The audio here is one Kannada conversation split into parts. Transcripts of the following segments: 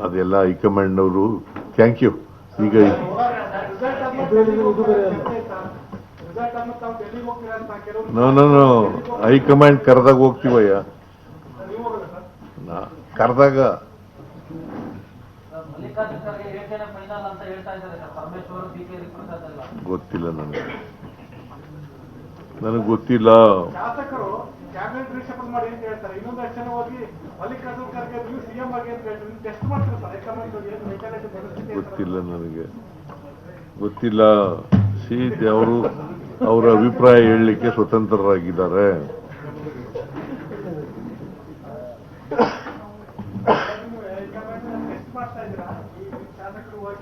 ಅದೆಲ್ಲ ಹೈಕಮಾಂಡ್ ಅವರು ಥ್ಯಾಂಕ್ ಯು. ಈಗ ನಾನು ಹೈಕಮಾಂಡ್ ಕರೆದಾಗ ಹೋಗ್ತೀವಯ್ಯ, ಕರೆದಾಗ ಗೊತ್ತಿಲ್ಲ ನನಗೆ ಗೊತ್ತಿಲ್ಲ. ಕ್ಯಾಬಿನೆಟ್ ರಿಷಫಲ್ ಮಾಡಿ ಅಂತ ಹೇಳ್ತಾರೆ, ಇನ್ನೊಂದು ಆಕ್ಷನ್ ಹೋಗಿ ಮಲ್ಲಿಕಾರ್ಜುನ್ ಖರ್ಗೆ ಸಿಎಂ ಆಗಿ ಅಂತ ಹೇಳ್ತಾರೆ. ಟೆಸ್ಟ್ ಮಾಡ್ತಾರೆ ಸರ್ ಹೈಕಮಾಂಡ್ ಗೊತ್ತಿಲ್ಲ, ನನಗೆ ಗೊತ್ತಿಲ್ಲ. ಅವರು ಅವರ ಅಭಿಪ್ರಾಯ ಹೇಳಲಿಕ್ಕೆ ಸ್ವತಂತ್ರರಾಗಿದ್ದಾರೆ. ಟೆಸ್ಟ್ ಮಾಡ್ತಾ ಇದ್ದೀರಾ ಶಾಸಕರು ಹೋಗಿ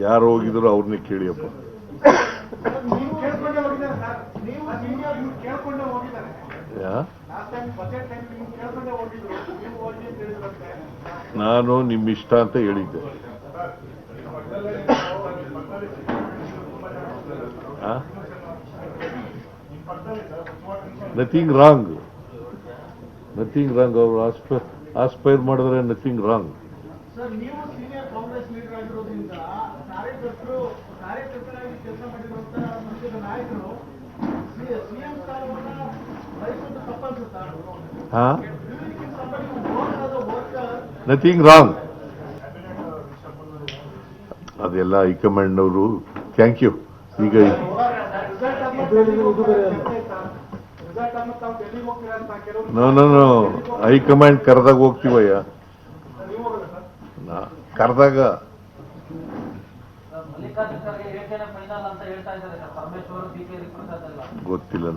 ಯಾರು ಹೋಗಿದ್ರು ಅವ್ರನ್ನೇ ಕೇಳಿಯಪ್ಪ. ನಾನು ನಿಮ್ಮ ಇಷ್ಟ ಅಂತ ಹೇಳಿದ್ದೆ. ನಥಿಂಗ್ ರಾಂಗ್, ಅವರು ಆಸ್ಪೈರ್ ಮಾಡಿದ್ರೆ ನಥಿಂಗ್ ರಾಂಗ್. ಸರ್, ನೀವು ಸೀನಿಯರ್ ಕಾಂಗ್ರೆಸ್ ಲೀಡರ್ ಆಗಿರೋದ್ರಿಂದ ಕಾರ್ಯಕರ್ತರಾಗಿ ಕೆಲಸ ಮಾಡಿರುವಂತಹ ಪಕ್ಷದ ನಾಯಕರು ಸಿಎಂ ಸ್ಥಾನವನ್ನ ಬಯಸುವುದು ತಪ್ಪನ್ಸುತ್ತಾ? Nothing wrong. ಅದೆಲ್ಲ ಹೈಕಮಾಂಡ್ ಅವರು ಥ್ಯಾಂಕ್ ಯು. ಈಗ ನಾನು ಹೈಕಮಾಂಡ್ ಕರೆದಾಗ ಹೋಗ್ತೀವಯ್ಯ, ಕರೆದಾಗ ಗೊತ್ತಿಲ್ಲ,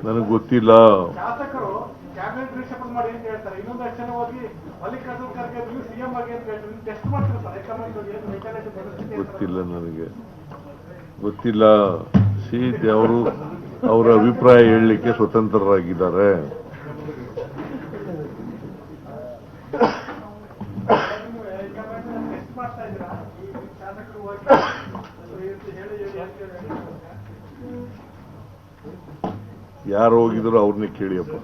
ನನಗೆ ಗೊತ್ತಿಲ್ಲ. ಶಾಸಕರು ಕ್ಯಾಬಿನೆಟ್ ರಿಷಫಲ್ ಮಾಡಿ ಅಂತ ಹೇಳ್ತಾರೆ, ಇನ್ನೊಂದು ಆಕ್ಷನ್ ಹೋಗಿ ಮಲ್ಲಿಕಾರ್ಜುನ್ ಖರ್ಗೆ ಸಿಎಂ ಆಗಿ ಅಂತ ಹೇಳ್ತಾರೆ. ಟೆಸ್ಟ್ ಮಾಡ್ತಾರೆ ಸರ್ ಹೈಕಮಾಂಡ್ ಗೊತ್ತಿಲ್ಲ, ನನಗೆ ಗೊತ್ತಿಲ್ಲ. ಅವರು ಅವರ ಅಭಿಪ್ರಾಯ ಹೇಳಲಿಕ್ಕೆ ಸ್ವತಂತ್ರರಾಗಿದ್ದಾರೆ. ಯಾರು ಹೋಗಿದ್ರು ಅವ್ರನ್ನೇ ಕೇಳಿಯಪ್ಪ.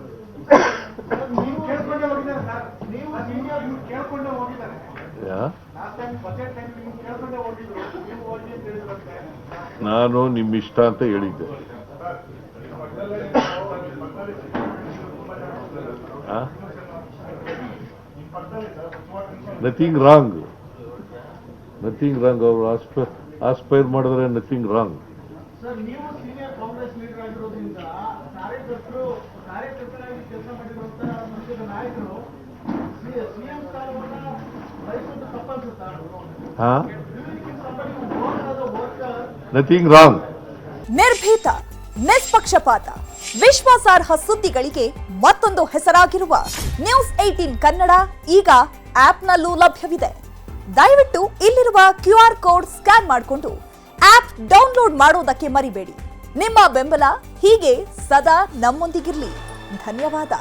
ನಾನು ನಿಮ್ಮ ಇಷ್ಟ ಅಂತ ಹೇಳಿದ್ದೆ. ನಥಿಂಗ್ ರಾಂಗ್, ಅವರು ಆಸ್ಪೈರ್ ಮಾಡಿದ್ರೆ ನಥಿಂಗ್ ರಾಂಗ್. ಸರ್, ನೀವು ಸೀನಿಯರ್ ಕಾಂಗ್ರೆಸ್ ಲೀಡರ್ ಆಗಿರೋದ್ರಿಂದ ಕಾರ್ಯಕರ್ತರಾಗಿ ಕೆಲಸ ಮಾಡಿರುವಂತಹ ಪಕ್ಷದ ನಾಯಕರು ಸಿಎಂ ಸ್ಥಾನವನ್ನ ಬಯಸುವುದು ತಪ್ಪನ್ಸುತ್ತಾ? Nothing wrong. ನಿರ್ಭೀತ, ನಿಷ್ಪಕ್ಷಪಾತ, ವಿಶ್ವಾಸಾರ್ಹ ಸುದ್ದಿಗಳಿಗೆ ಮತ್ತೊಂದು ಹೆಸರಾಗಿರುವ ನ್ಯೂಸ್ 18 ಕನ್ನಡ ಈಗ ಆಪ್ನಲ್ಲೂ ಲಭ್ಯವಿದೆ. ದಯವಿಟ್ಟು ಇಲ್ಲಿರುವ QR ಕೋಡ್ ಸ್ಕ್ಯಾನ್ ಮಾಡಿಕೊಂಡು ಆಪ್ ಡೌನ್ಲೋಡ್ ಮಾಡೋದಕ್ಕೆ ಮರಿಬೇಡಿ. ನಿಮ್ಮ ಬೆಂಬಲ ಹೀಗೆ ಸದಾ ನಮ್ಮೊಂದಿಗಿರಲಿ. ಧನ್ಯವಾದ.